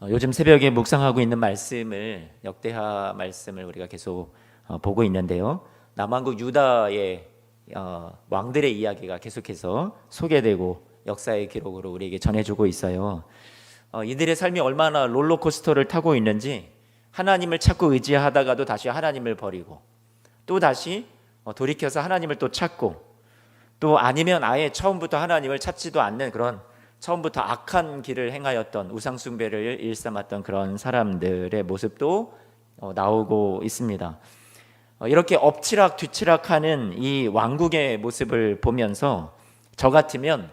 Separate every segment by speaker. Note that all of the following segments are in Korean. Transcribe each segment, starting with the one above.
Speaker 1: 요즘 새벽에 묵상하고 있는 말씀을 역대하 말씀을 우리가 계속 보고 있는데요. 남왕국 유다의 왕들의 이야기가 계속해서 소개되고 역사의 기록으로 우리에게 전해주고 있어요. 이들의 삶이 얼마나 롤러코스터를 타고 있는지 하나님을 찾고 의지하다가도 다시 하나님을 버리고 또 다시 돌이켜서 하나님을 또 찾고 또 아니면 아예 처음부터 하나님을 찾지도 않는 그런 처음부터 악한 길을 행하였던 우상 숭배를 일삼았던 그런 사람들의 모습도 나오고 있습니다. 이렇게 엎치락 뒤치락하는 이 왕국의 모습을 보면서 저 같으면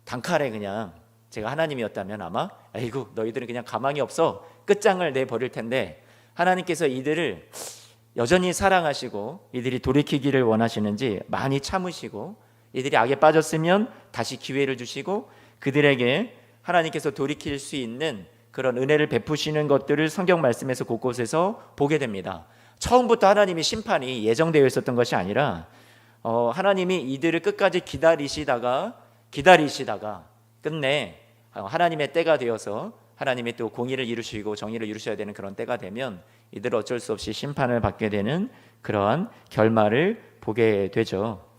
Speaker 1: 단칼에 그냥 제가 하나님이었다면 아마 아이고 너희들은 그냥 가망이 없어 끝장을 내버릴 텐데 하나님께서 이들을 여전히 사랑하시고 이들이 돌이키기를 원하시는지 많이 참으시고 이들이 악에 빠졌으면 다시 기회를 주시고 그들에게 하나님께서 돌이킬 수 있는 그런 은혜를 베푸시는 것들을 성경 말씀에서 곳곳에서 보게 됩니다. 처음부터 하나님이 심판이 예정되어 있었던 것이 아니라 하나님이 이들을 끝까지 기다리시다가 끝내 하나님의 때가 되어서 하나님이 또 공의를 이루시고 정의를 이루셔야 되는 그런 때가 되면 이들은 어쩔 수 없이 심판을 받게 되는 그러한 결말을 보게 되죠.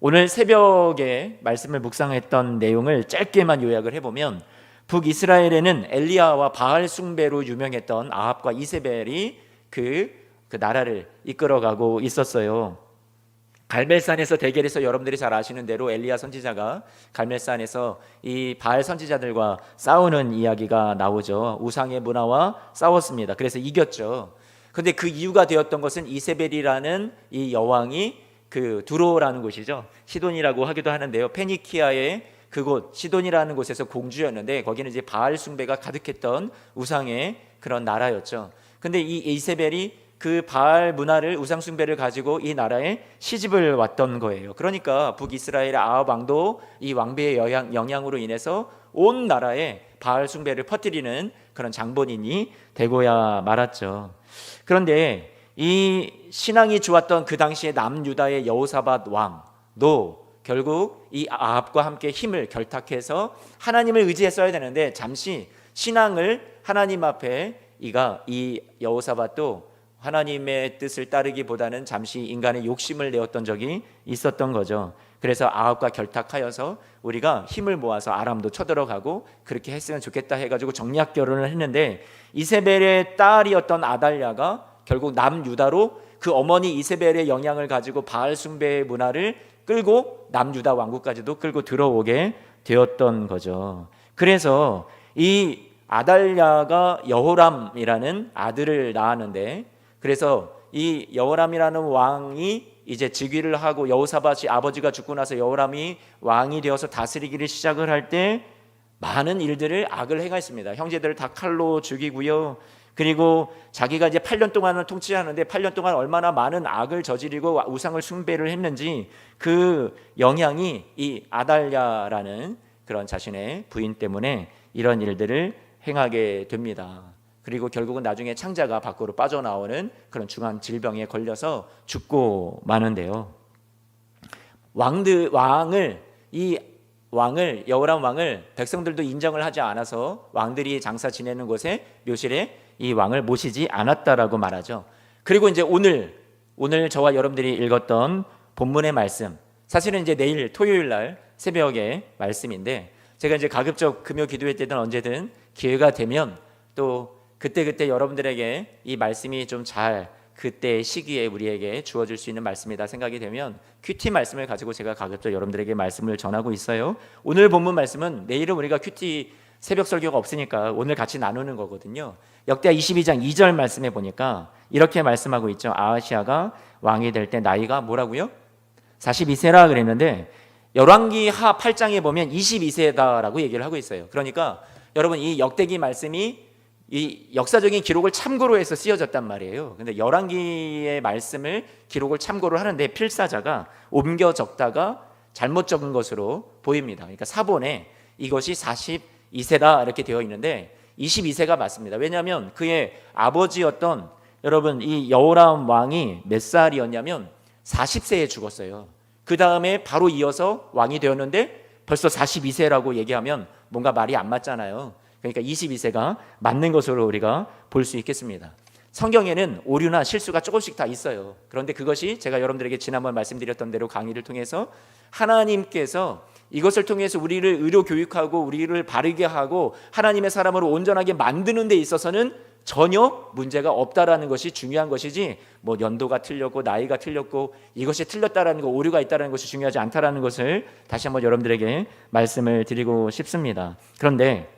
Speaker 1: 오늘 새벽에 말씀을 묵상했던 내용을 짧게만 요약을 해보면 북이스라엘에는 엘리야와 바알 숭배로 유명했던 아합과 이세벨이 그 나라를 이끌어가고 있었어요. 갈멜산에서 대결해서 여러분들이 잘 아시는 대로 엘리야 선지자가 갈멜산에서 이 바알 선지자들과 싸우는 이야기가 나오죠. 우상의 문화와 싸웠습니다. 그래서 이겼죠. 그런데 그 이유가 되었던 것은 이세벨이라는 이 여왕이 그 두로라는 곳이죠. 시돈이라고 하기도 하는데요. 페니키아의 그곳 시돈이라는 곳에서 공주였는데 거기는 이제 바알 숭배가 가득했던 우상의 그런 나라였죠. 근데 이 이세벨이 그 바알 문화를 우상 숭배를 가지고 이 나라에 시집을 왔던 거예요. 그러니까 북이스라엘 아합 왕도 이 왕비의 영향으로 인해서 온 나라에 바알 숭배를 퍼뜨리는 그런 장본인이 되고야 말았죠. 그런데 이 신앙이 좋았던 그 당시에 남유다의 여호사밧 왕도 결국 이 아합과 함께 힘을 결탁해서 하나님을 의지했어야 되는데 잠시 신앙을 하나님 앞에 이 여호사밧도 하나님의 뜻을 따르기보다는 잠시 인간의 욕심을 내었던 적이 있었던 거죠. 그래서 아합과 결탁하여서 우리가 힘을 모아서 아람도 쳐들어가고 그렇게 했으면 좋겠다 해가지고 정략 결혼을 했는데 이세벨의 딸이었던 아달랴가 결국 남유다로 그 어머니 이세벨의 영향을 가지고 바알 숭배의 문화를 끌고 남유다 왕국까지도 끌고 들어오게 되었던 거죠. 그래서 이 아달랴가 여호람이라는 아들을 낳았는데 그래서 이 여호람이라는 왕이 이제 즉위를 하고 여호사밧이 아버지가 죽고 나서 여호람이 왕이 되어서 다스리기를 시작을 할 때 많은 일들을 악을 행했습니다. 형제들을 다 칼로 죽이고요. 그리고 자기가 이제 8년 동안을 통치하는데 8년 동안 얼마나 많은 악을 저지르고 우상을 숭배를 했는지 그 영향이 이 아달랴라는 그런 자신의 부인 때문에 이런 일들을 행하게 됩니다. 그리고 결국은 나중에 창자가 밖으로 빠져나오는 그런 중한 질병에 걸려서 죽고 마는데요. 여호람 왕을 백성들도 인정을 하지 않아서 왕들이 장사 지내는 곳에 묘실에 이 왕을 모시지 않았다라고 말하죠. 그리고 이제 오늘 저와 여러분들이 읽었던 본문의 말씀, 사실은 이제 내일 토요일 날 새벽의 말씀인데 제가 이제 가급적 금요 기도회 때든 언제든 기회가 되면 또 그때 여러분들에게 이 말씀이 좀 잘 그때 시기에 우리에게 주어질 수 있는 말씀이다 생각이 되면 큐티 말씀을 가지고 제가 가급적 여러분들에게 말씀을 전하고 있어요. 오늘 본문 말씀은 내일은 우리가 큐티 새벽 설교가 없으니까 오늘 같이 나누는 거거든요. 역대하 22장 2절 말씀에 보니까 이렇게 말씀하고 있죠. 아하시아가 왕이 될 때 나이가 뭐라고요? 42세라 그랬는데 열왕기하 8장에 보면 22세다라고 얘기를 하고 있어요. 그러니까 여러분 이 역대기 말씀이 이 역사적인 기록을 참고로 해서 쓰여졌단 말이에요. 근데 열왕기의 말씀을 기록을 참고로 하는데 필사자가 옮겨 적다가 잘못 적은 것으로 보입니다. 그러니까 사본에 이것이 42세다 이렇게 되어 있는데 22세가 맞습니다. 왜냐하면 그의 아버지였던 여러분 이 여호람 왕이 몇 살이었냐면 40세에 죽었어요. 그 다음에 바로 이어서 왕이 되었는데 벌써 42세라고 얘기하면 뭔가 말이 안 맞잖아요. 그러니까 22세가 맞는 것으로 우리가 볼 수 있겠습니다. 성경에는 오류나 실수가 조금씩 다 있어요. 그런데 그것이 제가 여러분들에게 지난번 말씀드렸던 대로 강의를 통해서 하나님께서 이것을 통해서 우리를 의로 교육하고 우리를 바르게 하고 하나님의 사람으로 온전하게 만드는 데 있어서는 전혀 문제가 없다라는 것이 중요한 것이지, 뭐 연도가 틀렸고 나이가 틀렸고 이것이 틀렸다라는 거, 오류가 있다라는 것이 중요하지 않다라는 것을 다시 한번 여러분들에게 말씀을 드리고 싶습니다. 그런데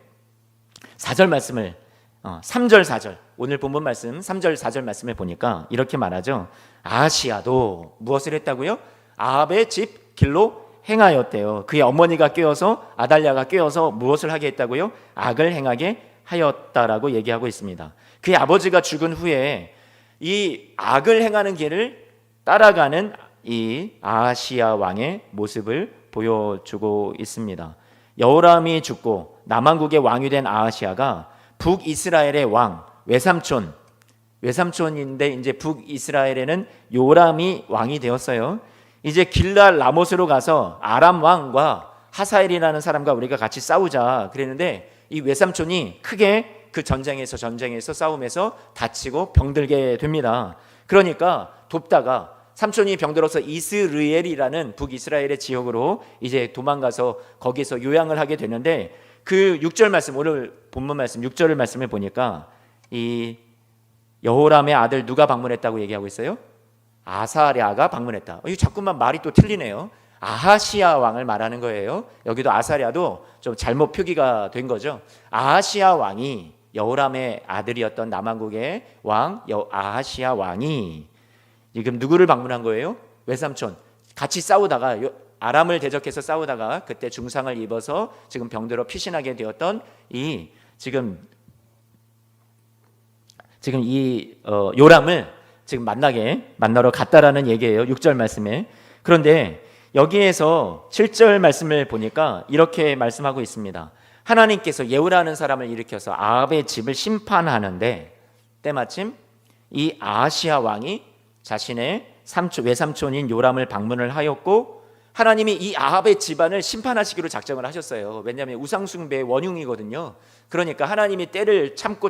Speaker 1: 4절 말씀을 3절 4절 오늘 본문 말씀 3절 4절 말씀을 보니까 이렇게 말하죠. 아하시야도 무엇을 했다고요? 아합의 집 길로 행하였대요. 그의 어머니가 깨어서 아달랴가 깨어서 무엇을 하게 했다고요? 악을 행하게 하였다라고 얘기하고 있습니다. 그의 아버지가 죽은 후에 이 악을 행하는 길을 따라가는 이 아하시야 왕의 모습을 보여주고 있습니다. 여호람이 죽고 남왕국의 왕이 된 아하시야가 북이스라엘의 왕 외삼촌인데 이제 북이스라엘에는 요람이 왕이 되었어요. 이제 길랄 라못으로 가서 아람 왕과 하사엘이라는 사람과 우리가 같이 싸우자 그랬는데 이 외삼촌이 크게 그 전쟁에서 싸움에서 다치고 병들게 됩니다. 그러니까 돕다가 삼촌이 병들어서 이스르엘이라는 북이스라엘의 지역으로 이제 도망가서 거기서 요양을 하게 되는데 그 6절 말씀, 오늘 본문 말씀 6절 말씀을 보니까 이 여호람의 아들 누가 방문했다고 얘기하고 있어요? 아사랴가 방문했다. 이 자꾸만 말이 또 틀리네요. 아하시야 왕을 말하는 거예요. 여기도 아사랴도 좀 잘못 표기가 된 거죠. 아하시야 왕이 여호람의 아들이었던 남왕국의 왕 아하시야 왕이 지금 누구를 방문한 거예요? 외삼촌. 같이 싸우다가 아람을 대적해서 싸우다가 그때 중상을 입어서 지금 병들어 피신하게 되었던 이 요람을 지금 만나러 갔다라는 얘기예요. 6절 말씀에. 그런데 여기에서 7절 말씀을 보니까 이렇게 말씀하고 있습니다. 하나님께서 예후라는 사람을 일으켜서 아합의 집을 심판하는데 때마침 이 아하시야 왕이 자신의 외삼촌인 요람을 방문을 하였고 하나님이 이 아합의 집안을 심판하시기로 작정을 하셨어요. 왜냐하면 우상숭배의 원흉이거든요. 그러니까 하나님이 때를 참고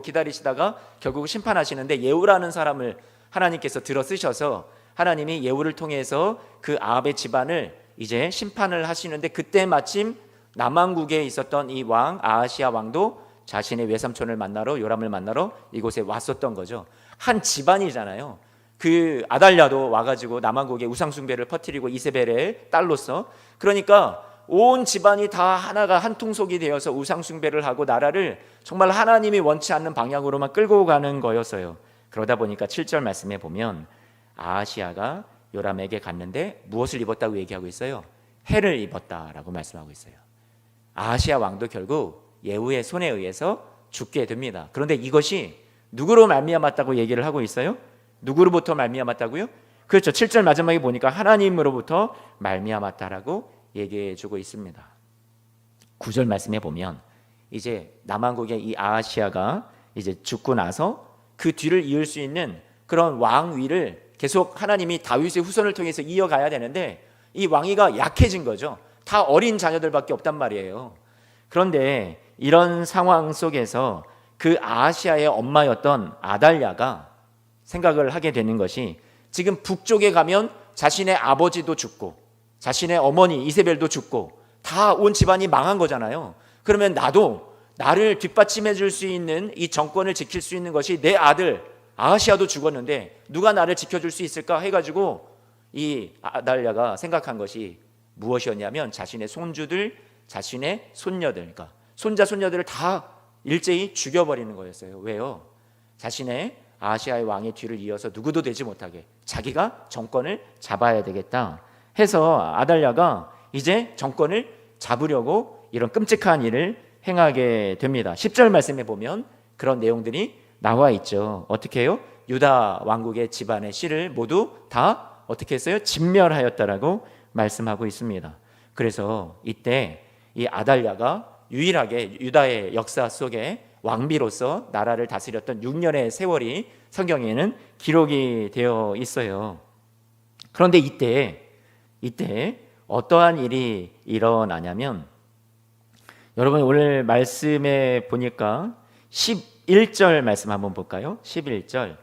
Speaker 1: 기다리시다가 결국 심판하시는데 예후라는 사람을 하나님께서 들어 쓰셔서 하나님이 예후를 통해서 그 아합의 집안을 이제 심판을 하시는데 그때 마침 남왕국에 있었던 이 왕 아하시야 왕도 자신의 외삼촌을 만나러 요람을 만나러 이곳에 왔었던 거죠. 한 집안이잖아요. 그 아달랴도 와가지고 남왕국에 우상숭배를 퍼뜨리고 이세벨의 딸로서, 그러니까 온 집안이 다 하나가 한 통속이 되어서 우상숭배를 하고 나라를 정말 하나님이 원치 않는 방향으로만 끌고 가는 거였어요. 그러다 보니까 7절 말씀에 보면 아하시야가 요람에게 갔는데 무엇을 입었다고 얘기하고 있어요? 해를 입었다라고 말씀하고 있어요. 아하시야 왕도 결국 예후의 손에 의해서 죽게 됩니다. 그런데 이것이 누구로 말미암았다고 얘기를 하고 있어요? 누구로부터 말미암았다고요? 그렇죠. 7절 마지막에 보니까 하나님으로부터 말미암았다라고 얘기해 주고 있습니다. 9절 말씀에 보면 이제 남왕국의 이 아하시야가 이제 죽고 나서 그 뒤를 이을 수 있는 그런 왕위를 계속 하나님이 다윗의 후손을 통해서 이어가야 되는데 이 왕위가 약해진 거죠. 다 어린 자녀들밖에 없단 말이에요. 그런데 이런 상황 속에서 그 아하시야의 엄마였던 아달랴가 생각을 하게 되는 것이 지금 북쪽에 가면 자신의 아버지도 죽고 자신의 어머니 이세벨도 죽고 다 온 집안이 망한 거잖아요. 그러면 나를 뒷받침해 줄 수 있는 이 정권을 지킬 수 있는 것이 내 아들 아하시야도 죽었는데 누가 나를 지켜줄 수 있을까 해가지고 이 아달랴가 생각한 것이 무엇이었냐면 자신의 손주들, 자신의 손녀들, 그러니까 손자 손녀들을 다 일제히 죽여버리는 거였어요. 왜요? 자신의 아하시야의 왕의 뒤를 이어서 누구도 되지 못하게 자기가 정권을 잡아야 되겠다 해서 아달랴가 이제 정권을 잡으려고 이런 끔찍한 일을 행하게 됩니다. 10절 말씀에 보면 그런 내용들이 나와 있죠. 어떻게 해요? 유다 왕국의 집안의 씨를 모두 다 어떻게 했어요? 진멸하였다라고 말씀하고 있습니다. 그래서 이때 이 아달랴가 유일하게 유다의 역사 속에 왕비로서 나라를 다스렸던 6년의 세월이 성경에는 기록이 되어 있어요. 그런데 이때 어떠한 일이 일어나냐면 여러분 오늘 말씀에 보니까 11절 말씀 한번 볼까요? 11절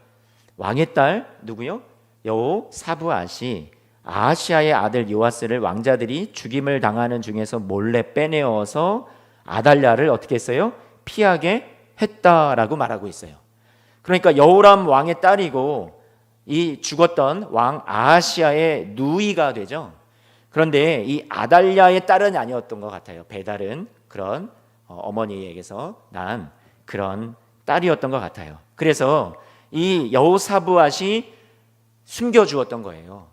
Speaker 1: 왕의 딸 누구요? 여호사부앗이 아하시아의 아들 요아스를 왕자들이 죽임을 당하는 중에서 몰래 빼내어서 아달랴를 어떻게 했어요? 피하게 했다라고 말하고 있어요. 그러니까 여호람 왕의 딸이고 이 죽었던 왕 아하시아의 누이가 되죠. 그런데 이 아달랴의 딸은 아니었던 것 같아요. 배다른 그런 어머니에게서 난 그런 딸이었던 것 같아요. 그래서 이 여호사부앗이 숨겨주었던 거예요.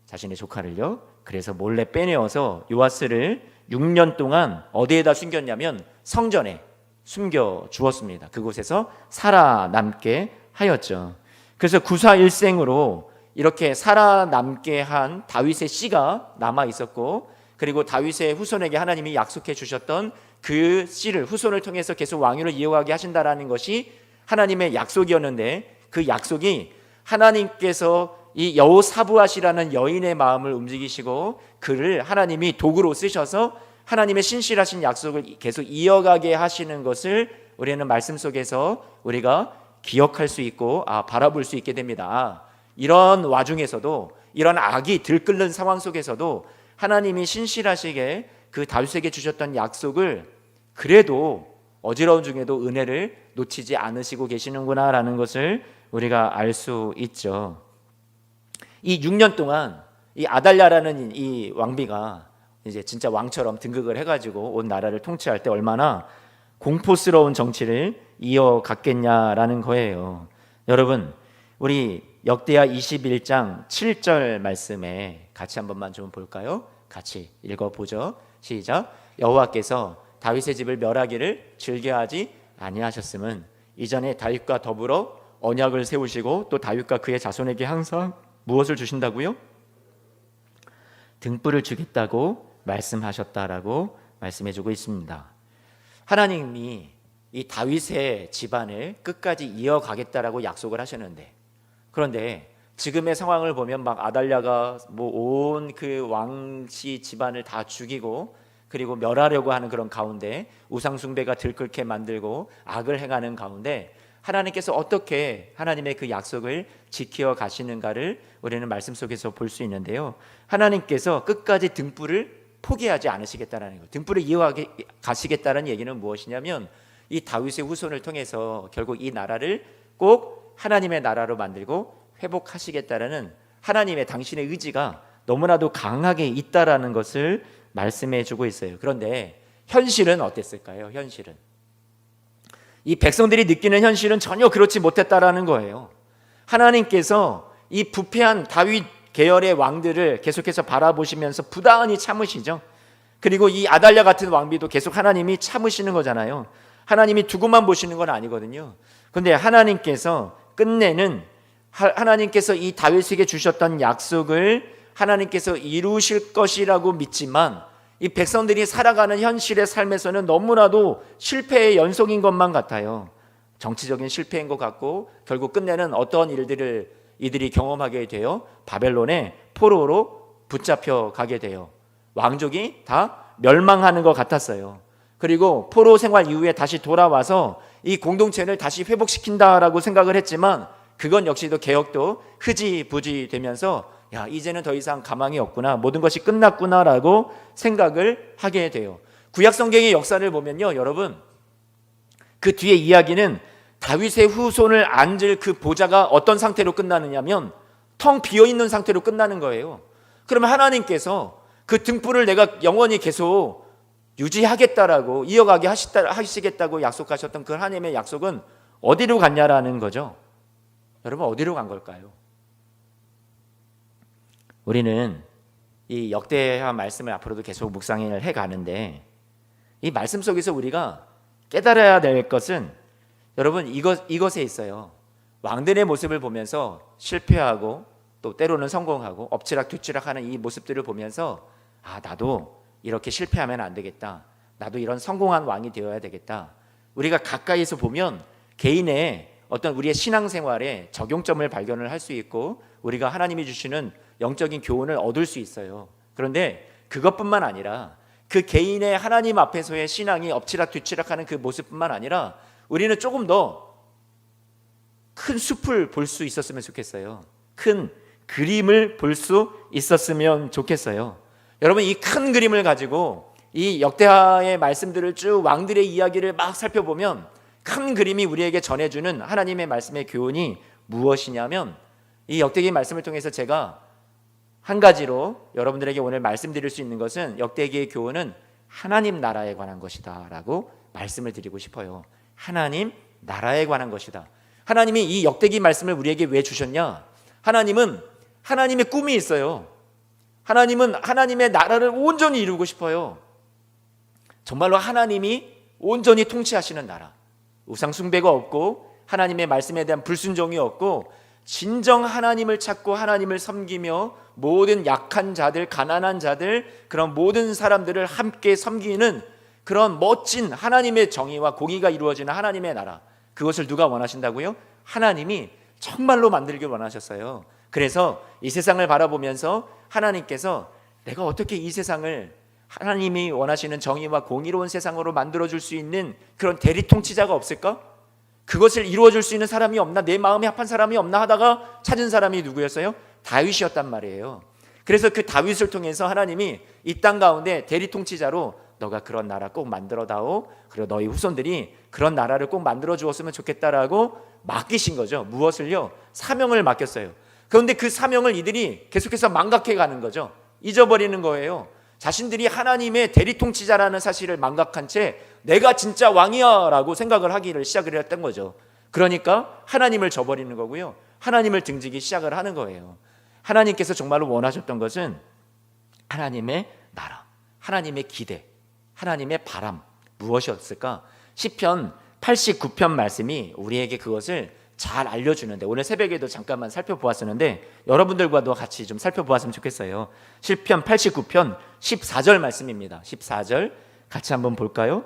Speaker 1: 자신의 조카를요. 그래서 몰래 빼내어서 요아스를 6년 동안 어디에다 숨겼냐면 성전에 숨겨주었습니다. 그곳에서 살아남게 하였죠. 그래서 구사일생으로 이렇게 살아남게 한 다윗의 씨가 남아 있었고, 그리고 다윗의 후손에게 하나님이 약속해 주셨던 그 씨를 후손을 통해서 계속 왕위를 이어가게 하신다라는 것이 하나님의 약속이었는데, 그 약속이 하나님께서 이 여호사부앗이라는 여인의 마음을 움직이시고 그를 하나님이 도구로 쓰셔서 하나님의 신실하신 약속을 계속 이어가게 하시는 것을 우리는 말씀 속에서 우리가 기억할 수 있고 바라볼 수 있게 됩니다. 이런 와중에서도, 이런 악이 들끓는 상황 속에서도 하나님이 신실하시게 그 다윗에게 주셨던 약속을 그래도 어지러운 중에도 은혜를 놓치지 않으시고 계시는구나라는 것을 우리가 알 수 있죠. 이 6년 동안 이 아달랴라는 이 왕비가 이제 진짜 왕처럼 등극을 해가지고 온 나라를 통치할 때 얼마나 공포스러운 정치를 이어갔겠냐라는 거예요. 여러분, 우리 역대하 21장 7절 말씀에 같이 한 번만 좀 볼까요? 같이 읽어보죠. 시작. 여호와께서 다윗의 집을 멸하기를 즐겨하지 아니하셨음은 이전에 다윗과 더불어 언약을 세우시고 또 다윗과 그의 자손에게 항상 무엇을 주신다고요? 등불을 주겠다고 말씀하셨다라고 말씀해주고 있습니다. 하나님이 이 다윗의 집안을 끝까지 이어가겠다라고 약속을 하셨는데, 그런데 지금의 상황을 보면 막 아달랴가 온 그 왕씨 집안을 다 죽이고 그리고 멸하려고 하는 그런 가운데 우상 숭배가 들끓게 만들고 악을 행하는 가운데 하나님께서 어떻게 하나님의 그 약속을 지켜 가시는가를 우리는 말씀 속에서 볼 수 있는데요. 하나님께서 끝까지 등불을 포기하지 않으시겠다는 것, 등불을 이어가시겠다는 얘기는 무엇이냐면 이 다윗의 후손을 통해서 결국 이 나라를 꼭 하나님의 나라로 만들고 회복하시겠다라는 하나님의 당신의 의지가 너무나도 강하게 있다라는 것을 말씀해 주고 있어요. 그런데 현실은 어땠을까요? 현실은 이 백성들이 느끼는 현실은 전혀 그렇지 못했다라는 거예요. 하나님께서 이 부패한 다윗 계열의 왕들을 계속해서 바라보시면서 부단히 참으시죠. 그리고 이 아달랴 같은 왕비도 계속 하나님이 참으시는 거잖아요. 하나님이 두고만 보시는 건 아니거든요. 그런데 하나님께서 끝내는, 하나님께서 이 다윗에게 주셨던 약속을 하나님께서 이루실 것이라고 믿지만 이 백성들이 살아가는 현실의 삶에서는 너무나도 실패의 연속인 것만 같아요. 정치적인 실패인 것 같고 결국 끝내는 어떤 일들을 이들이 경험하게 되어 바벨론의 포로로 붙잡혀 가게 돼요. 왕족이 다 멸망하는 것 같았어요. 그리고 포로 생활 이후에 다시 돌아와서 이 공동체를 다시 회복시킨다라고 생각을 했지만 그건 역시도 개혁도 흐지부지 되면서 야, 이제는 더 이상 가망이 없구나, 모든 것이 끝났구나라고 생각을 하게 돼요. 구약 성경의 역사를 보면요, 여러분, 그 뒤에 이야기는 다윗의 후손을 앉을 그 보좌가 어떤 상태로 끝나느냐면 텅 비어있는 상태로 끝나는 거예요. 그러면 하나님께서 그 등불을 내가 영원히 계속 유지하겠다라고 이어가게 하시겠다고 약속하셨던 그 하나님의 약속은 어디로 갔냐라는 거죠. 여러분, 어디로 간 걸까요? 우리는 이 역대하 말씀을 앞으로도 계속 묵상을 해가는데 이 말씀 속에서 우리가 깨달아야 될 것은 여러분 이것에 있어요. 왕들의 모습을 보면서 실패하고 또 때로는 성공하고 엎치락뒤치락하는 이 모습들을 보면서 나도 이렇게 실패하면 안 되겠다, 나도 이런 성공한 왕이 되어야 되겠다. 우리가 가까이서 보면 개인의 어떤 우리의 신앙생활에 적용점을 발견을 할 수 있고 우리가 하나님이 주시는 영적인 교훈을 얻을 수 있어요. 그런데 그것뿐만 아니라 그 개인의 하나님 앞에서의 신앙이 엎치락뒤치락하는 그 모습뿐만 아니라 우리는 조금 더 큰 숲을 볼 수 있었으면 좋겠어요. 큰 그림을 볼 수 있었으면 좋겠어요. 여러분, 이 큰 그림을 가지고 이 역대하의 말씀들을 쭉 왕들의 이야기를 막 살펴보면 큰 그림이 우리에게 전해주는 하나님의 말씀의 교훈이 무엇이냐면, 이 역대기 말씀을 통해서 제가 한 가지로 여러분들에게 오늘 말씀드릴 수 있는 것은, 역대기의 교훈은 하나님 나라에 관한 것이다 라고 말씀을 드리고 싶어요. 하나님 나라에 관한 것이다. 하나님이 이 역대기 말씀을 우리에게 왜 주셨냐? 하나님은 하나님의 꿈이 있어요. 하나님은 하나님의 나라를 온전히 이루고 싶어요. 정말로 하나님이 온전히 통치하시는 나라, 우상 숭배가 없고 하나님의 말씀에 대한 불순종이 없고 진정 하나님을 찾고 하나님을 섬기며 모든 약한 자들, 가난한 자들, 그런 모든 사람들을 함께 섬기는 그런 멋진 하나님의 정의와 공의가 이루어지는 하나님의 나라, 그것을 누가 원하신다고요? 하나님이 정말로 만들길 원하셨어요. 그래서 이 세상을 바라보면서 하나님께서 내가 어떻게 이 세상을 하나님이 원하시는 정의와 공의로운 세상으로 만들어줄 수 있는 그런 대리통치자가 없을까? 그것을 이루어줄 수 있는 사람이 없나? 내 마음에 합한 사람이 없나 하다가 찾은 사람이 누구였어요? 다윗이었단 말이에요. 그래서 그 다윗을 통해서 하나님이 이 땅 가운데 대리통치자로 너가 그런 나라 꼭 만들어다오, 그리고 너희 후손들이 그런 나라를 꼭 만들어 주었으면 좋겠다라고 맡기신 거죠. 무엇을요? 사명을 맡겼어요. 그런데 그 사명을 이들이 계속해서 망각해 가는 거죠. 잊어버리는 거예요. 자신들이 하나님의 대리통치자라는 사실을 망각한 채 내가 진짜 왕이야 라고 생각을 하기를 시작을 했던 거죠. 그러니까 하나님을 저버리는 거고요, 하나님을 등지기 시작을 하는 거예요. 하나님께서 정말로 원하셨던 것은 하나님의 나라, 하나님의 기대, 하나님의 바람, 무엇이었을까? 시편 89편 말씀이 우리에게 그것을 잘 알려주는데, 오늘 새벽에도 잠깐만 살펴보았었는데 여러분들과도 같이 좀 살펴보았으면 좋겠어요. 시편 89편 14절 말씀입니다. 14절 같이 한번 볼까요?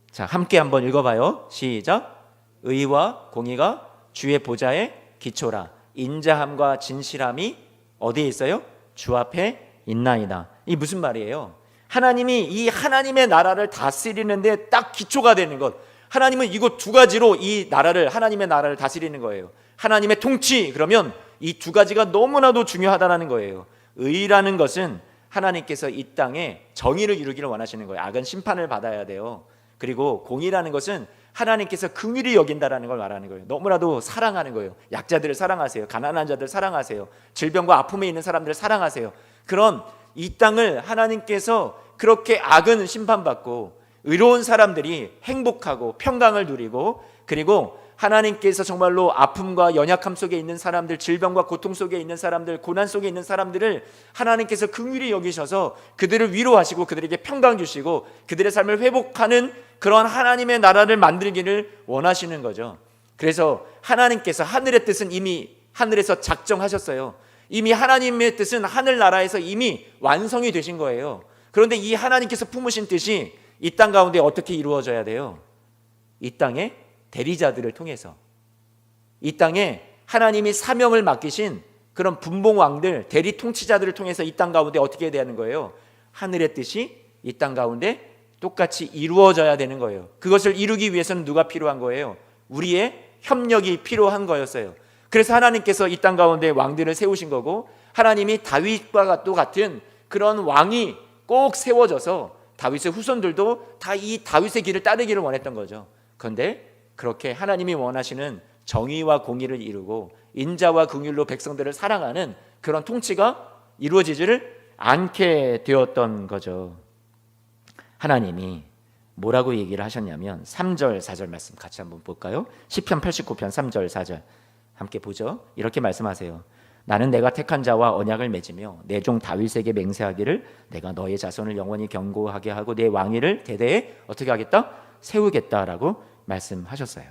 Speaker 1: 자, 함께 한번 읽어봐요. 시작. 의와 공의가 주의 보좌의 기초라. 인자함과 진실함이 어디에 있어요? 주 앞에 있나이다. 이 무슨 말이에요? 하나님이 이 하나님의 나라를 다스리는데 딱 기초가 되는 것, 하나님은 이거 두 가지로 이 나라를, 하나님의 나라를 다스리는 거예요. 하나님의 통치, 그러면 이 두 가지가 너무나도 중요하다는 거예요. 의라는 것은 하나님께서 이 땅에 정의를 이루기를 원하시는 거예요. 악은 심판을 받아야 돼요. 그리고 공의라는 것은 하나님께서 긍휼히 여긴다라는 걸 말하는 거예요. 너무나도 사랑하는 거예요. 약자들을 사랑하세요. 가난한 자들 사랑하세요. 질병과 아픔에 있는 사람들을 사랑하세요. 그런 이 땅을 하나님께서 그렇게 악은 심판받고 의로운 사람들이 행복하고 평강을 누리고, 그리고 하나님께서 정말로 아픔과 연약함 속에 있는 사람들, 질병과 고통 속에 있는 사람들, 고난 속에 있는 사람들을 하나님께서 긍휼히 여기셔서 그들을 위로하시고 그들에게 평강 주시고 그들의 삶을 회복하는 그런 하나님의 나라를 만들기를 원하시는 거죠. 그래서 하나님께서 하늘의 뜻은 이미 하늘에서 작정하셨어요. 이미 하나님의 뜻은 하늘나라에서 이미 완성이 되신 거예요. 그런데 이 하나님께서 품으신 뜻이 이 땅 가운데 어떻게 이루어져야 돼요? 이 땅에 대리자들을 통해서, 이 땅에 하나님이 사명을 맡기신 그런 분봉왕들, 대리 통치자들을 통해서 이 땅 가운데 어떻게 해야 되는 거예요? 하늘의 뜻이 이 땅 가운데 똑같이 이루어져야 되는 거예요. 그것을 이루기 위해서는 누가 필요한 거예요? 우리의 협력이 필요한 거였어요. 그래서 하나님께서 이 땅 가운데 왕들을 세우신 거고, 하나님이 다윗과 같은 그런 왕이 꼭 세워져서 다윗의 후손들도 다 이 다윗의 길을 따르기를 원했던 거죠. 그런데 그렇게 하나님이 원하시는 정의와 공의를 이루고 인자와 긍휼로 백성들을 사랑하는 그런 통치가 이루어지지를 않게 되었던 거죠. 하나님이 뭐라고 얘기를 하셨냐면 3절 4절 말씀 같이 한번 볼까요? 시편 89편 3절 4절 함께 보죠. 이렇게 말씀하세요. 나는 내가 택한 자와 언약을 맺으며 내 종 다윗에게 맹세하기를 내가 너의 자손을 영원히 견고하게 하고 내 왕위를 대대에 어떻게 하겠다? 세우겠다라고 말씀하셨어요.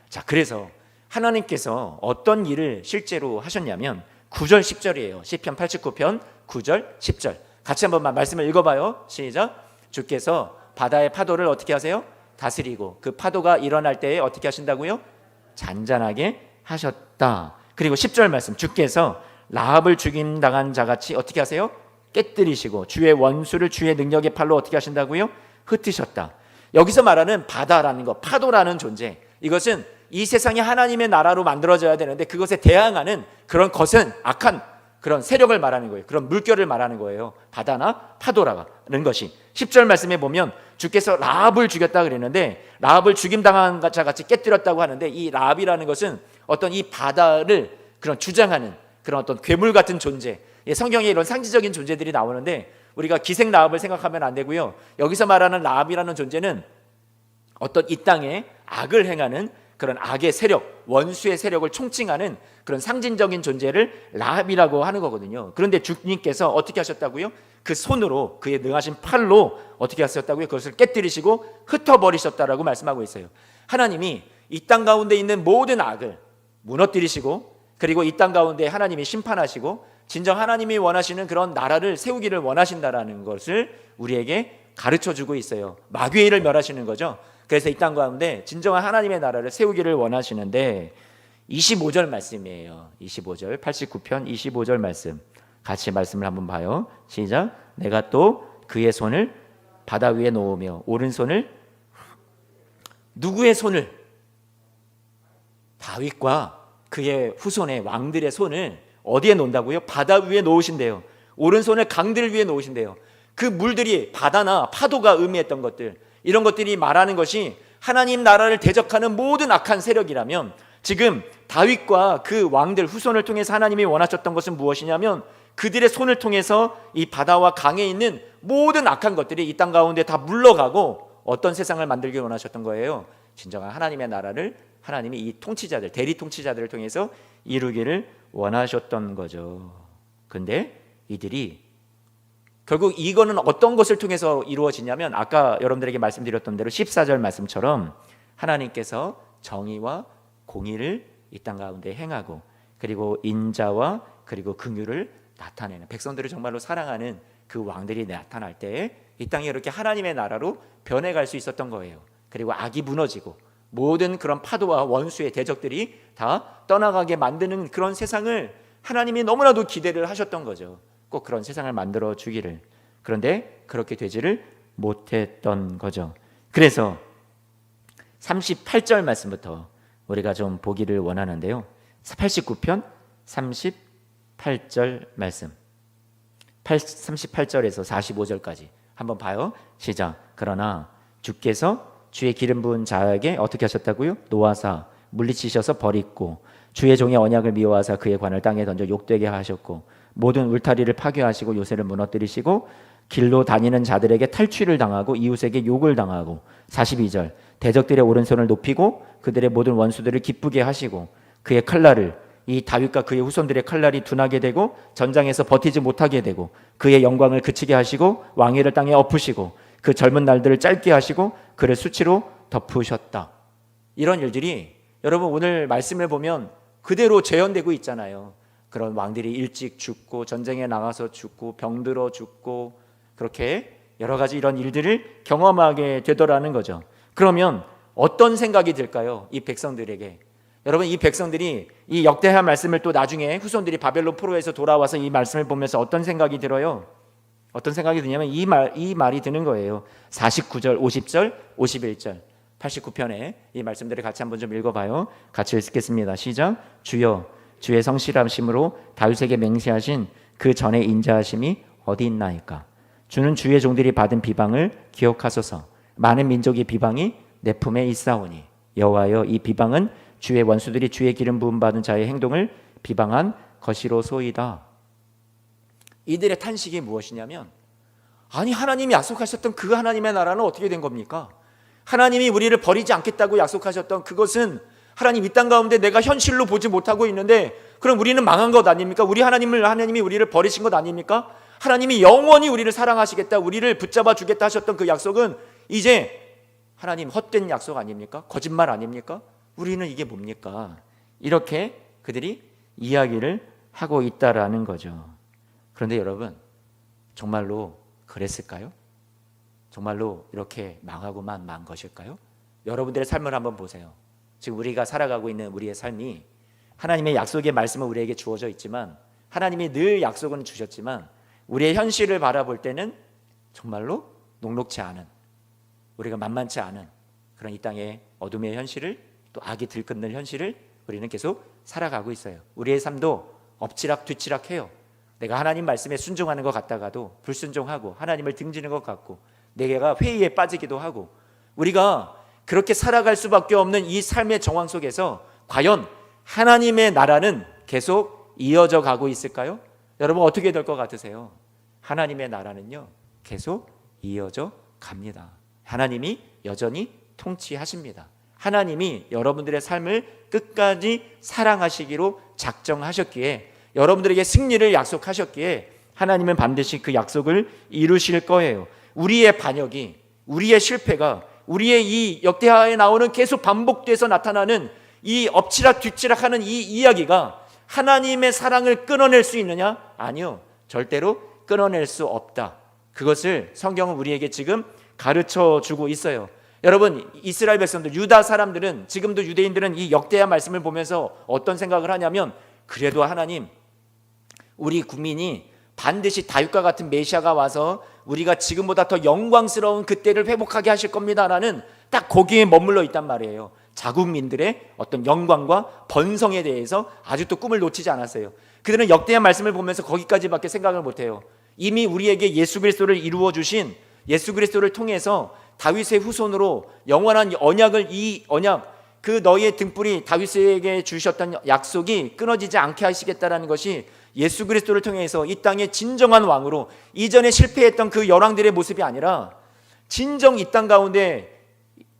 Speaker 1: 자, 그래서 하나님께서 어떤 일을 실제로 하셨냐면 9절 10절이에요. 시편 89편 9절 10절 같이 한번 말씀을 읽어봐요. 시작. 주께서 바다의 파도를 어떻게 하세요? 다스리고 그 파도가 일어날 때에 어떻게 하신다고요? 잔잔하게 하셨다. 그리고 10절 말씀, 주께서 라합을 죽임당한 자같이 어떻게 하세요? 깨뜨리시고 주의 원수를 주의 능력의 팔로 어떻게 하신다고요? 흩으셨다. 여기서 말하는 바다라는 것, 파도라는 존재, 이것은 이 세상이 하나님의 나라로 만들어져야 되는데 그것에 대항하는 그런 것은 악한 그런 세력을 말하는 거예요. 그런 물결을 말하는 거예요. 바다나 파도라는 것이 10절 말씀에 보면 주께서 라합을 죽였다 그랬는데 라합을 죽임당한 자 같이 깨뜨렸다고 하는데 이 라합이라는 것은 어떤 이 바다를 그런 주장하는 그런 어떤 괴물 같은 존재, 성경에 이런 상징적인 존재들이 나오는데 우리가 기생 라합을 생각하면 안 되고요. 여기서 말하는 라합이라는 존재는 어떤 이 땅에 악을 행하는 그런 악의 세력, 원수의 세력을 총칭하는 그런 상징적인 존재를 라합이라고 하는 거거든요. 그런데 주님께서 어떻게 하셨다고요? 그 손으로, 그의 능하신 팔로 어떻게 하셨다고요? 그것을 깨뜨리시고 흩어버리셨다라고 말씀하고 있어요. 하나님이 이 땅 가운데 있는 모든 악을 무너뜨리시고 그리고 이 땅 가운데 하나님이 심판하시고 진정 하나님이 원하시는 그런 나라를 세우기를 원하신다라는 것을 우리에게 가르쳐주고 있어요. 마귀의 일을 멸하시는 거죠. 그래서 이 땅 가운데 진정한 하나님의 나라를 세우기를 원하시는데 25절 말씀이에요. 25절 89편 25절 말씀 같이 말씀을 한번 봐요. 시작. 내가 또 그의 손을 바다 위에 놓으며 오른손을 누구의 손을? 다윗과 그의 후손의 왕들의 손을 어디에 놓는다고요? 바다 위에 놓으신대요. 오른손을 강들 위에 놓으신대요. 그 물들이 바다나 파도가 의미했던 것들, 이런 것들이 말하는 것이 하나님 나라를 대적하는 모든 악한 세력이라면 지금 다윗과 그 왕들 후손을 통해서 하나님이 원하셨던 것은 무엇이냐면 그들의 손을 통해서 이 바다와 강에 있는 모든 악한 것들이 이 땅 가운데 다 물러가고 어떤 세상을 만들기 원하셨던 거예요? 진정한 하나님의 나라를 하나님이 이 통치자들, 대리 통치자들을 통해서 이루기를 원하셨던 거죠. 근데 이들이 결국 이거는 어떤 것을 통해서 이루어지냐면 아까 여러분들에게 말씀드렸던 대로 14절 말씀처럼 하나님께서 정의와 공의를 이 땅 가운데 행하고 그리고 인자와 그리고 긍휼을 나타내는, 백성들을 정말로 사랑하는 그 왕들이 나타날 때 이 땅이 이렇게 하나님의 나라로 변해갈 수 있었던 거예요. 그리고 악이 무너지고 모든 그런 파도와 원수의 대적들이 다 떠나가게 만드는 그런 세상을 하나님이 너무나도 기대를 하셨던 거죠. 꼭 그런 세상을 만들어 주기를. 그런데 그렇게 되지를 못했던 거죠. 그래서 38절 말씀부터 우리가 좀 보기를 원하는데요. 89편 38절 말씀 38절에서 45절까지 한번 봐요. 시작. 그러나 주께서 주의 기름 부은 자에게 어떻게 하셨다고요? 노하사 물리치셔서 버리고 주의 종의 언약을 미워하사 그의 관을 땅에 던져 욕되게 하셨고 모든 울타리를 파괴하시고 요새를 무너뜨리시고 길로 다니는 자들에게 탈취를 당하고 이웃에게 욕을 당하고 42절 대적들의 오른손을 높이고 그들의 모든 원수들을 기쁘게 하시고 그의 칼날을 이 다윗과 그의 후손들의 칼날이 둔하게 되고 전장에서 버티지 못하게 되고 그의 영광을 그치게 하시고 왕위를 땅에 엎으시고 그 젊은 날들을 짧게 하시고 그를 수치로 덮으셨다. 이런 일들이 여러분 오늘 말씀을 보면 그대로 재현되고 있잖아요. 그런 왕들이 일찍 죽고 전쟁에 나가서 죽고 병들어 죽고 그렇게 여러 가지 이런 일들을 경험하게 되더라는 거죠. 그러면 어떤 생각이 들까요? 이 백성들에게. 여러분 이 백성들이 이 역대한 말씀을 또 나중에 후손들이 바벨론 포로에서 돌아와서 이 말씀을 보면서 어떤 생각이 들어요? 어떤 생각이 드냐면 이 말이 드는 거예요. 49절, 50절, 51절 89편에 이 말씀들을 같이 한번 좀 읽어봐요. 같이 읽겠습니다. 시작. 주여 주의 성실하심으로 다윗에게 맹세하신 그 전에 인자하심이 어디 있나이까. 주는 주의 종들이 받은 비방을 기억하소서. 많은 민족의 비방이 내 품에 있사오니 여호와여 이 비방은 주의 원수들이 주의 기름 부음 받은 자의 행동을 비방한 것이로소이다. 이들의 탄식이 무엇이냐면 아니 하나님이 약속하셨던 그 하나님의 나라는 어떻게 된 겁니까? 하나님이 우리를 버리지 않겠다고 약속하셨던 그것은 하나님 이 땅 가운데 내가 현실로 보지 못하고 있는데 그럼 우리는 망한 것 아닙니까? 하나님이 우리를 버리신 것 아닙니까? 하나님이 영원히 우리를 사랑하시겠다, 우리를 붙잡아 주겠다 하셨던 그 약속은 이제 하나님 헛된 약속 아닙니까? 거짓말 아닙니까? 우리는 이게 뭡니까? 이렇게 그들이 이야기를 하고 있다라는 거죠. 그런데 여러분 정말로 그랬을까요? 정말로 이렇게 망하고만 만 것일까요? 여러분들의 삶을 한번 보세요. 지금 우리가 살아가고 있는 우리의 삶이 하나님의 약속의 말씀은 우리에게 주어져 있지만 하나님이 늘 약속은 주셨지만 우리의 현실을 바라볼 때는 정말로 녹록지 않은, 우리가 만만치 않은 그런 이 땅의 어둠의 현실을, 또 악이 들끓는 현실을 우리는 계속 살아가고 있어요. 우리의 삶도 엎치락 뒤치락해요. 내가 하나님 말씀에 순종하는 것 같다가도 불순종하고 하나님을 등지는 것 같고, 내가 회의에 빠지기도 하고, 우리가 그렇게 살아갈 수밖에 없는 이 삶의 정황 속에서 과연 하나님의 나라는 계속 이어져 가고 있을까요? 여러분 어떻게 될 것 같으세요? 하나님의 나라는요 계속 이어져 갑니다. 하나님이 여전히 통치하십니다. 하나님이 여러분들의 삶을 끝까지 사랑하시기로 작정하셨기에, 여러분들에게 승리를 약속하셨기에 하나님은 반드시 그 약속을 이루실 거예요. 우리의 반역이, 우리의 실패가, 우리의 이 역대하에 나오는 계속 반복돼서 나타나는 이 엎치락 뒤치락하는 이 이야기가 하나님의 사랑을 끊어낼 수 있느냐? 아니요, 절대로 끊어낼 수 없다. 그것을 성경은 우리에게 지금 가르쳐 주고 있어요. 여러분, 이스라엘 백성들, 유다 사람들은, 지금도 유대인들은 이 역대하 말씀을 보면서 어떤 생각을 하냐면, 그래도 하나님, 우리 국민이 반드시 다윗과 같은 메시아가 와서 우리가 지금보다 더 영광스러운 그때를 회복하게 하실 겁니다라는 딱 거기에 머물러 있단 말이에요. 자국민들의 어떤 영광과 번성에 대해서 아직도 꿈을 놓치지 않았어요. 그들은 역대한 말씀을 보면서 거기까지밖에 생각을 못해요. 이미 우리에게 예수 그리스도를 이루어 주신 예수 그리스도를 통해서 다윗의 후손으로 영원한 언약을, 이 언약, 그 너희의 등불이 다윗에게 주셨던 약속이 끊어지지 않게 하시겠다라는 것이 예수 그리스도를 통해서 이 땅의 진정한 왕으로, 이전에 실패했던 그 열왕들의 모습이 아니라 진정 이 땅 가운데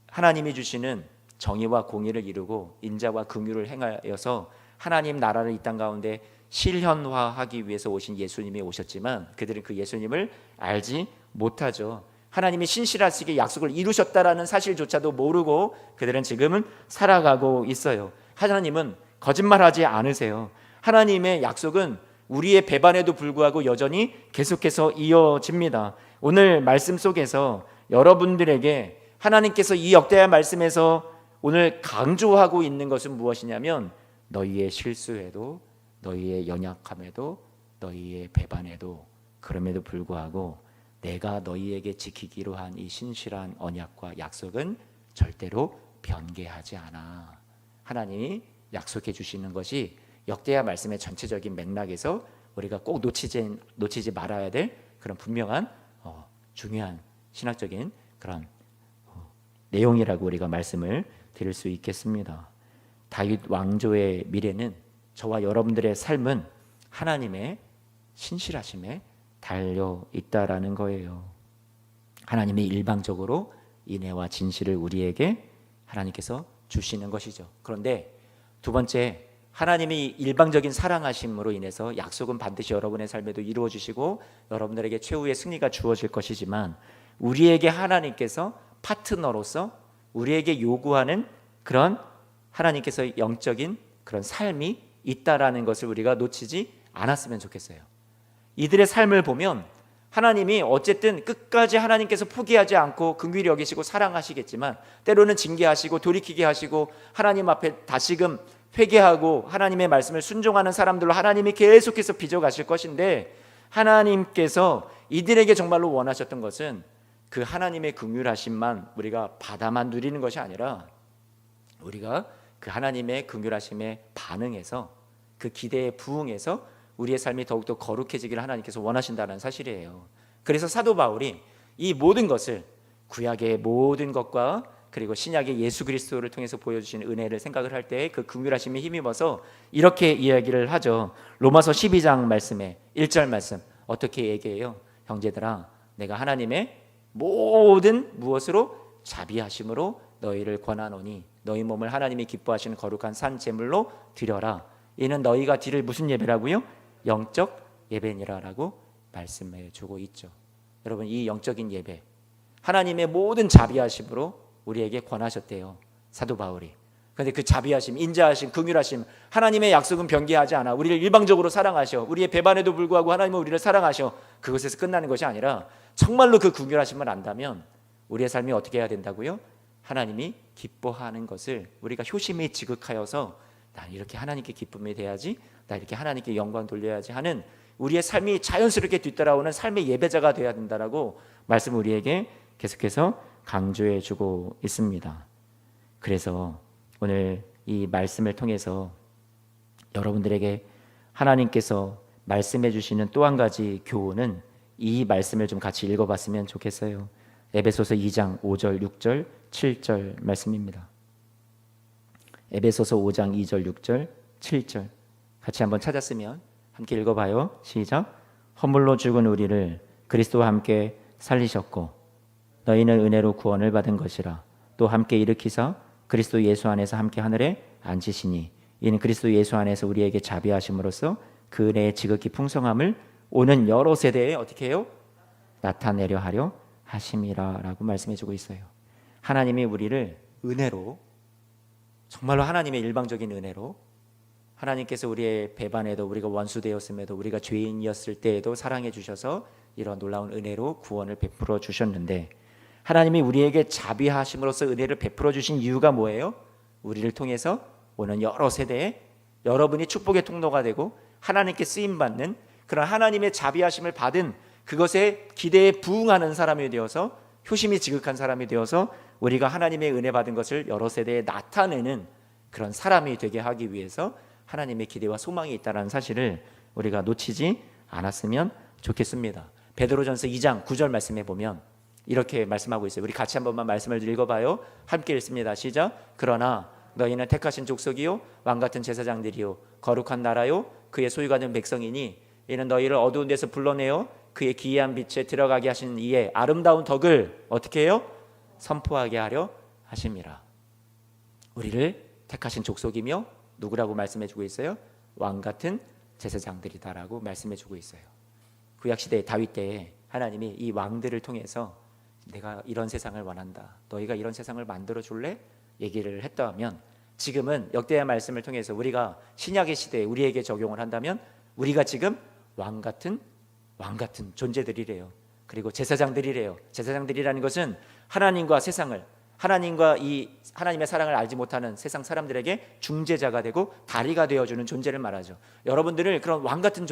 Speaker 1: 하나님이 주시는 정의와 공의를 이루고 인자와 긍휼을 행하여서 하나님 나라를 이 땅 가운데 실현화하기 위해서 오신 예수님이 오셨지만, 그들은 그 예수님을 알지 못하죠. 하나님이 신실하시게 약속을 이루셨다라는 사실조차도 모르고 그들은 지금은 살아가고 있어요. 하나님은 거짓말하지 않으세요. 하나님의 약속은 우리의 배반에도 불구하고 여전히 계속해서 이어집니다. 오늘 말씀 속에서 여러분들에게 하나님께서 이 역대하 말씀에서 오늘 강조하고 있는 것은 무엇이냐면, 너희의 실수에도, 너희의 연약함에도, 너희의 배반에도, 그럼에도 불구하고 내가 너희에게 지키기로 한 이 신실한 언약과 약속은 절대로 변개하지 않아. 하나님이 약속해 주시는 것이 역대하 말씀의 전체적인 맥락에서 우리가 꼭 놓치지 말아야 될 그런 분명한 중요한 신학적인 그런 내용이라고 우리가 말씀을 드릴 수 있겠습니다. 다윗 왕조의 미래는, 저와 여러분들의 삶은 하나님의 신실하심에 달려 있다라는 거예요. 하나님이 일방적으로 인애와 진실을 우리에게 하나님께서 주시는 것이죠. 그런데 두 번째, 하나님이 일방적인 사랑하심으로 인해서 약속은 반드시 여러분의 삶에도 이루어 주시고 여러분들에게 최후의 승리가 주어질 것이지만, 우리에게 하나님께서 파트너로서 우리에게 요구하는 그런 하나님께서 영적인 그런 삶이 있다라는 것을 우리가 놓치지 않았으면 좋겠어요. 이들의 삶을 보면 하나님이 어쨌든 끝까지 하나님께서 포기하지 않고 긍휼히 여기시고 사랑하시겠지만, 때로는 징계하시고 돌이키게 하시고 하나님 앞에 다시금 회개하고 하나님의 말씀을 순종하는 사람들로 하나님이 계속해서 빚어가실 것인데, 하나님께서 이들에게 정말로 원하셨던 것은 그 하나님의 긍휼하심만 우리가 받아만 누리는 것이 아니라, 우리가 그 하나님의 긍휼하심에 반응해서, 그 기대에 부응해서 우리의 삶이 더욱더 거룩해지기를 하나님께서 원하신다는 사실이에요. 그래서 사도 바울이 이 모든 것을, 구약의 모든 것과 그리고 신약의 예수 그리스도를 통해서 보여주신 은혜를 생각을 할 때 그 긍휼하심에 힘입어서 이렇게 이야기를 하죠. 로마서 12장 말씀에 1절 말씀 어떻게 얘기해요? 형제들아, 내가 하나님의 모든 무엇으로? 자비하심으로 너희를 권하노니 너희 몸을 하나님이 기뻐하시는 거룩한 산 제물로 드려라. 이는 너희가 드릴 무슨 예배라고요? 영적 예배니라라고 말씀해 주고 있죠. 여러분, 이 영적인 예배, 하나님의 모든 자비하심으로 우리에게 권하셨대요, 사도 바울이. 그런데 그 자비하심, 인자하심, 긍휼하심, 하나님의 약속은 변개하지 않아 우리를 일방적으로 사랑하셔. 우리의 배반에도 불구하고 하나님은 우리를 사랑하셔. 그것에서 끝나는 것이 아니라 정말로 그 긍휼하심을 안다면 우리의 삶이 어떻게 해야 된다고요? 하나님이 기뻐하는 것을 우리가 효심에 지극하여서 난 이렇게 하나님께 기쁨이 돼야지, 나 이렇게 하나님께 영광 돌려야지 하는 우리의 삶이 자연스럽게 뒤따라오는 삶의 예배자가 되어야 된다라고 말씀 우리에게 계속해서 강조해 주고 있습니다. 그래서 오늘 이 말씀을 통해서 여러분들에게 하나님께서 말씀해 주시는 또 한 가지 교훈은 이 말씀을 좀 같이 읽어봤으면 좋겠어요. 에베소서 2장 5절, 6절, 7절 말씀입니다. 에베소서 5장 2절, 6절, 7절 같이 한번 찾았으면 함께 읽어봐요. 시작. 허물로 죽은 우리를 그리스도와 함께 살리셨고 너희는 은혜로 구원을 받은 것이라. 또 함께 일으키사 그리스도 예수 안에서 함께 하늘에 앉히시니 이는 그리스도 예수 안에서 우리에게 자비하심으로써 그 은혜의 지극히 풍성함을 오는 여러 세대에 어떻게 해요? 나타내려 하려 하심이라 라고 말씀해주고 있어요. 하나님이 우리를 은혜로, 정말로 하나님의 일방적인 은혜로, 하나님께서 우리의 배반에도 우리가 원수되었음에도 우리가 죄인이었을 때에도 사랑해 주셔서 이런 놀라운 은혜로 구원을 베풀어 주셨는데, 하나님이 우리에게 자비하심으로써 은혜를 베풀어 주신 이유가 뭐예요? 우리를 통해서 오는 여러 세대에 여러분이 축복의 통로가 되고 하나님께 쓰임받는 그런 하나님의 자비하심을 받은 그것에 기대에 부응하는 사람이 되어서, 효심이 지극한 사람이 되어서 우리가 하나님의 은혜 받은 것을 여러 세대에 나타내는 그런 사람이 되게 하기 위해서 하나님의 기대와 소망이 있다는 사실을 우리가 놓치지 않았으면 좋겠습니다. 베드로전서 2장 9절 말씀에 보면 이렇게 말씀하고 있어요. 우리 같이 한 번만 말씀을 읽어봐요. 함께 읽습니다. 시작. 그러나 너희는 택하신 족속이요 왕같은 제사장들이요 거룩한 나라요 그의 소유가 된 백성이니 이는 너희를 어두운 데서 불러내어 그의 기이한 빛에 들어가게 하신 이의 아름다운 덕을 어떻게 해요? 선포하게 하려 하심이라. 우리를 택하신 족속이며 누구라고 말씀해주고 있어요? 왕같은 제사장들이다라고 말씀해주고 있어요. 구약시대 다윗 때에 하나님이 이 왕들을 통해서 내가 이런 세상을 원한다, 너희가 이런 세상을 만들어 줄래? 얘기를 했다면, 지금은 역대의 말씀을 통해서 우리가 신약의 시대에 우리에게 적용을 한다면 우리가 지금 왕같은 존재들이래요. 그리고 제사장들이래요. 제사장들이라는 것은 하나님과 세상을, 하나님과 이 하나님의 사랑을 알지 못하는 세상 사람들에게 중재자가 되고 다리가 되어주는 존재를 말하죠. 여러분들을 그런 왕같은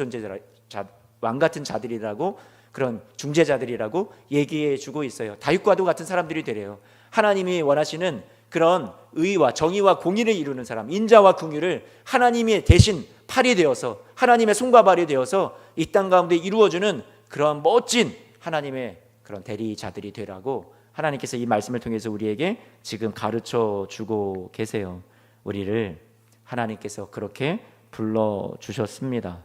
Speaker 1: 왕같은 자들이라고, 그런 중재자들이라고 얘기해주고 있어요. 다윗과도 같은 사람들이 되래요. 하나님이 원하시는 그런 의와 정의와 공의를 이루는 사람, 인자와 긍휼을 하나님이 대신 팔이 되어서, 하나님의 손과 발이 되어서 이 땅 가운데 이루어주는 그런 멋진 하나님의 그런 대리자들이 되라고 하나님께서 이 말씀을 통해서 우리에게 지금 가르쳐 주고 계세요. 우리를 하나님께서 그렇게 불러주셨습니다.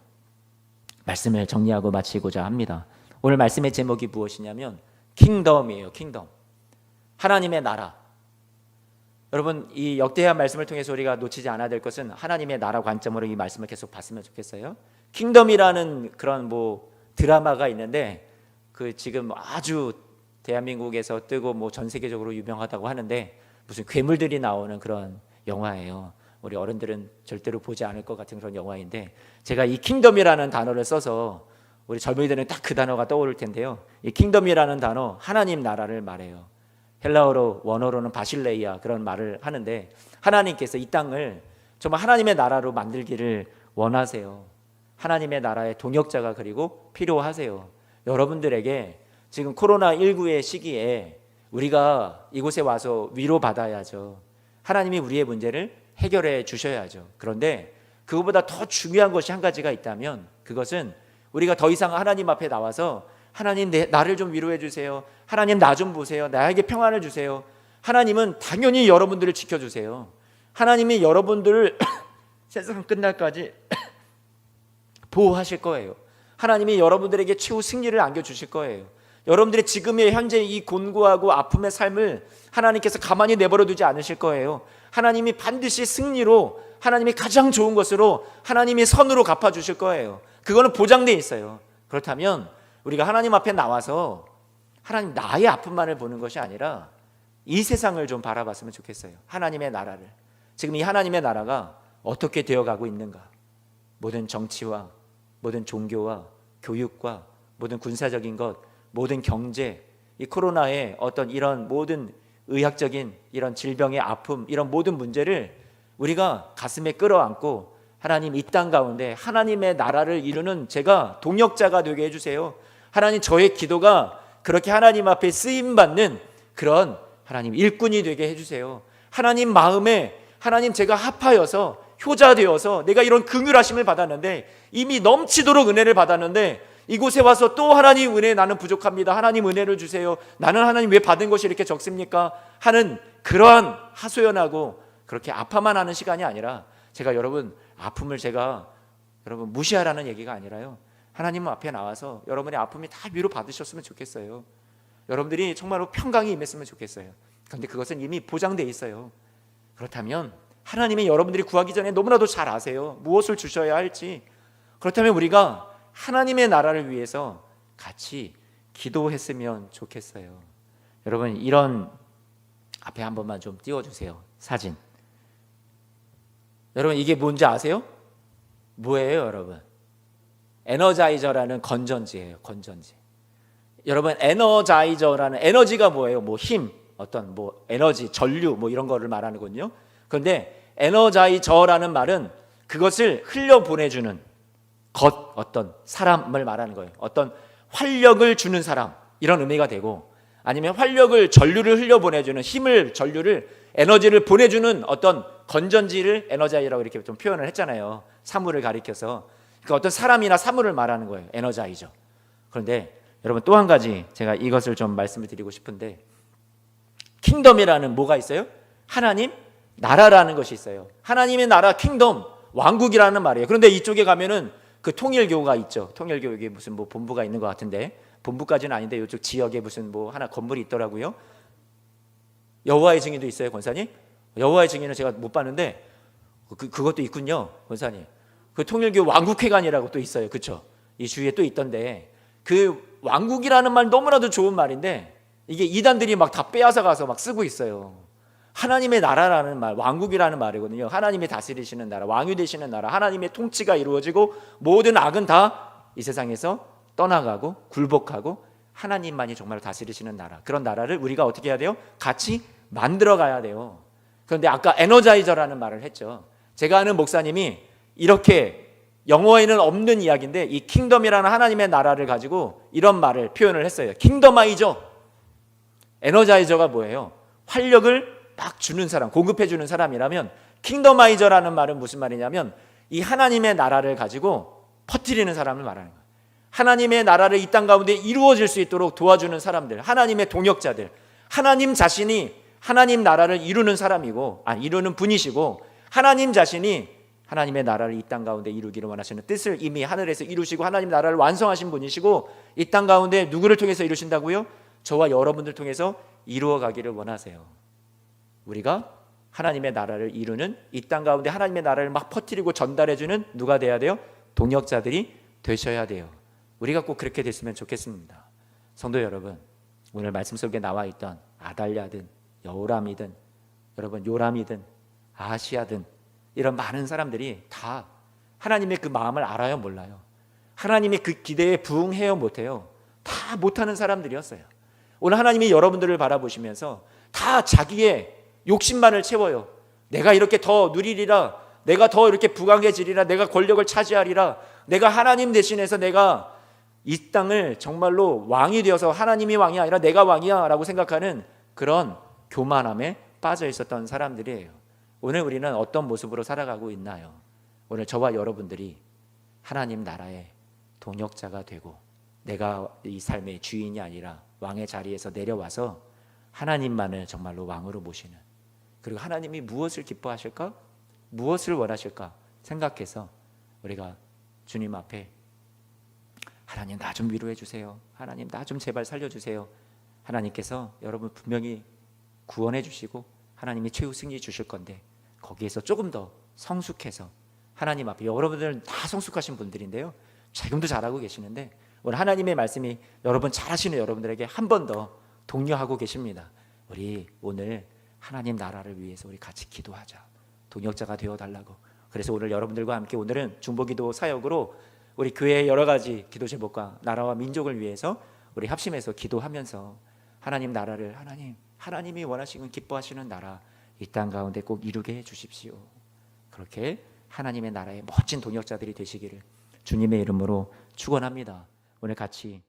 Speaker 1: 말씀을 정리하고 마치고자 합니다. 오늘 말씀의 제목이 무엇이냐면 킹덤이에요. 킹덤, 하나님의 나라. 여러분, 이 역대한 말씀을 통해서 우리가 놓치지 않아야 될 것은 하나님의 나라 관점으로 이 말씀을 계속 봤으면 좋겠어요. 킹덤이라는 그런 드라마가 있는데, 그 지금 아주 대한민국에서 뜨고 전 세계적으로 유명하다고 하는데, 무슨 괴물들이 나오는 그런 영화예요. 우리 어른들은 절대로 보지 않을 것 같은 그런 영화인데, 제가 이 킹덤이라는 단어를 써서 우리 젊은이들은 딱 그 단어가 떠오를 텐데요. 이 킹덤이라는 단어, 하나님 나라를 말해요. 헬라어로, 원어로는 바실레이아 그런 말을 하는데, 하나님께서 이 땅을 정말 하나님의 나라로 만들기를 원하세요. 하나님의 나라의 동역자가 그리고 필요하세요. 여러분들에게 지금 코로나19의 시기에 우리가 이곳에 와서 위로받아야죠. 하나님이 우리의 문제를 해결해 주셔야죠. 그런데 그것보다 더 중요한 것이 한 가지가 있다면, 그것은 우리가 더 이상 하나님 앞에 나와서 하나님 나를 좀 위로해 주세요, 하나님 나 좀 보세요, 나에게 평안을 주세요. 하나님은 당연히 여러분들을 지켜주세요. 하나님이 여러분들을 세상 끝날까지 보호하실 거예요. 하나님이 여러분들에게 최후 승리를 안겨주실 거예요. 여러분들의 지금의 현재 이 곤고하고 아픔의 삶을 하나님께서 가만히 내버려 두지 않으실 거예요. 하나님이 반드시 승리로, 하나님이 가장 좋은 것으로, 하나님이 선으로 갚아주실 거예요. 그거는 보장되어 있어요. 그렇다면 우리가 하나님 앞에 나와서 하나님 나의 아픔만을 보는 것이 아니라 이 세상을 좀 바라봤으면 좋겠어요. 하나님의 나라를. 지금 이 하나님의 나라가 어떻게 되어가고 있는가. 모든 정치와 모든 종교와 교육과 모든 군사적인 것, 모든 경제, 이 코로나의 어떤 이런 모든 의학적인 이런 질병의 아픔, 이런 모든 문제를 우리가 가슴에 끌어안고 하나님 이 땅 가운데 하나님의 나라를 이루는 제가 동역자가 되게 해주세요. 하나님 저의 기도가 그렇게 하나님 앞에 쓰임받는 그런 하나님 일꾼이 되게 해주세요. 하나님 마음에 하나님 제가 합하여서 효자 되어서 내가 이런 긍휼하심을 받았는데 이미 넘치도록 은혜를 받았는데 이곳에 와서 또 하나님 은혜 나는 부족합니다. 하나님 은혜를 주세요. 나는 하나님 왜 받은 것이 이렇게 적습니까? 하는 그러한 하소연하고 그렇게 아파만 하는 시간이 아니라 제가 여러분 아픔을 제가 여러분 무시하라는 얘기가 아니라요. 하나님 앞에 나와서 여러분의 아픔이 다 위로 받으셨으면 좋겠어요. 여러분들이 정말로 평강이 임했으면 좋겠어요. 그런데 그것은 이미 보장되어 있어요. 그렇다면 하나님이 여러분들이 구하기 전에 너무나도 잘 아세요. 무엇을 주셔야 할지. 그렇다면 우리가 하나님의 나라를 위해서 같이 기도했으면 좋겠어요. 여러분 이런 앞에 한 번만 좀 띄워주세요. 사진. 여러분 이게 뭔지 아세요? 뭐예요 여러분? 에너자이저라는 건전지예요. 건전지. 여러분 에너자이저라는 에너지가 뭐예요? 뭐 힘, 어떤 뭐 에너지, 전류 뭐 이런 거를 말하는 거거든요. 그런데 에너자이저라는 말은 그것을 흘려보내주는 것, 어떤 사람을 말하는 거예요. 어떤 활력을 주는 사람 이런 의미가 되고 아니면 활력을 전류를 흘려보내주는 힘을 전류를 에너지를 보내주는 어떤 건전지를 에너자이라고 이렇게 좀 표현을 했잖아요. 사물을 가리켜서 그러니까 어떤 사람이나 사물을 말하는 거예요. 에너자이저. 그런데 여러분 또 한 가지 제가 이것을 좀 말씀을 드리고 싶은데 킹덤이라는 뭐가 있어요? 하나님 나라라는 것이 있어요. 하나님의 나라 킹덤 왕국이라는 말이에요. 그런데 이쪽에 가면은 그 통일교가 있죠. 통일교에 무슨 뭐 본부가 있는 것 같은데 본부까지는 아닌데 이쪽 지역에 무슨 뭐 하나 건물이 있더라고요. 여호와의 증인도 있어요, 권사님? 여호와의 증인은 제가 못 봤는데 그것도 있군요, 권사님. 그 통일교 왕국회관이라고 또 있어요, 그렇죠? 이 주위에 또 있던데 그 왕국이라는 말 너무나도 좋은 말인데 이게 이단들이 막 다 빼앗아 가서 막 쓰고 있어요. 하나님의 나라라는 말, 왕국이라는 말이거든요. 하나님이 다스리시는 나라, 왕이 되시는 나라, 하나님의 통치가 이루어지고 모든 악은 다 이 세상에서 떠나가고 굴복하고 하나님만이 정말 다스리시는 나라. 그런 나라를 우리가 어떻게 해야 돼요? 같이 만들어 가야 돼요. 그런데 아까 에너자이저라는 말을 했죠. 제가 아는 목사님이 이렇게 영어에는 없는 이야기인데 이 킹덤이라는 하나님의 나라를 가지고 이런 말을 표현을 했어요. 킹덤아이저. 에너자이저가 뭐예요? 활력을 막 주는 사람, 공급해 주는 사람이라면 킹덤아이저라는 말은 무슨 말이냐면 이 하나님의 나라를 가지고 퍼뜨리는 사람을 말하는 거예요. 하나님의 나라를 이 땅 가운데 이루어질 수 있도록 도와주는 사람들, 하나님의 동역자들, 하나님 자신이 하나님 나라를 이루는 사람이고, 이루는 분이시고, 하나님 자신이 하나님의 나라를 이 땅 가운데 이루기를 원하시는 뜻을 이미 하늘에서 이루시고 하나님 나라를 완성하신 분이시고 이 땅 가운데 누구를 통해서 이루신다고요? 저와 여러분들 통해서 이루어 가기를 원하세요. 우리가 하나님의 나라를 이루는 이 땅 가운데 하나님의 나라를 막 퍼뜨리고 전달해주는 누가 돼야 돼요? 동역자들이 되셔야 돼요. 우리가 꼭 그렇게 됐으면 좋겠습니다. 성도 여러분, 오늘 말씀 속에 나와 있던 아달랴든 여호람이든 여러분 요람이든 아하시아든 이런 많은 사람들이 다 하나님의 그 마음을 알아요, 몰라요? 하나님의 그 기대에 부응해요, 못해요? 다 못하는 사람들이었어요. 오늘 하나님이 여러분들을 바라보시면서 다 자기의 욕심만을 채워요. 내가 이렇게 더 누리리라, 내가 더 이렇게 부강해지리라, 내가 권력을 차지하리라, 내가 하나님 대신해서 내가 이 땅을 정말로 왕이 되어서 하나님이 왕이 아니라 내가 왕이야 라고 생각하는 그런 교만함에 빠져 있었던 사람들이에요. 오늘 우리는 어떤 모습으로 살아가고 있나요? 오늘 저와 여러분들이 하나님 나라의 동역자가 되고 내가 이 삶의 주인이 아니라 왕의 자리에서 내려와서 하나님만을 정말로 왕으로 모시는, 그리고 하나님이 무엇을 기뻐하실까? 무엇을 원하실까? 생각해서 우리가 주님 앞에 하나님 나 좀 위로해 주세요. 하나님 나 좀 제발 살려주세요. 하나님께서 여러분 분명히 구원해 주시고 하나님이 최후 승리 주실 건데 거기에서 조금 더 성숙해서 하나님 앞에, 여러분들은 다 성숙하신 분들인데요, 지금도 잘하고 계시는데 오늘 하나님의 말씀이 여러분 잘하시는 여러분들에게 한 번 더 독려하고 계십니다. 우리 오늘 하나님 나라를 위해서 우리 같이 기도하자. 동역자가 되어달라고. 그래서 오늘 여러분들과 함께 오늘은 중보기도 사역으로 우리 교회의 여러 가지 기도 제목과 나라와 민족을 위해서 우리 합심해서 기도하면서 하나님 나라를, 하나님이 원하시는 기뻐하시는 나라 이 땅 가운데 꼭 이루게 해 주십시오. 그렇게 하나님의 나라의 멋진 동역자들이 되시기를 주님의 이름으로 축원합니다. 오늘 같이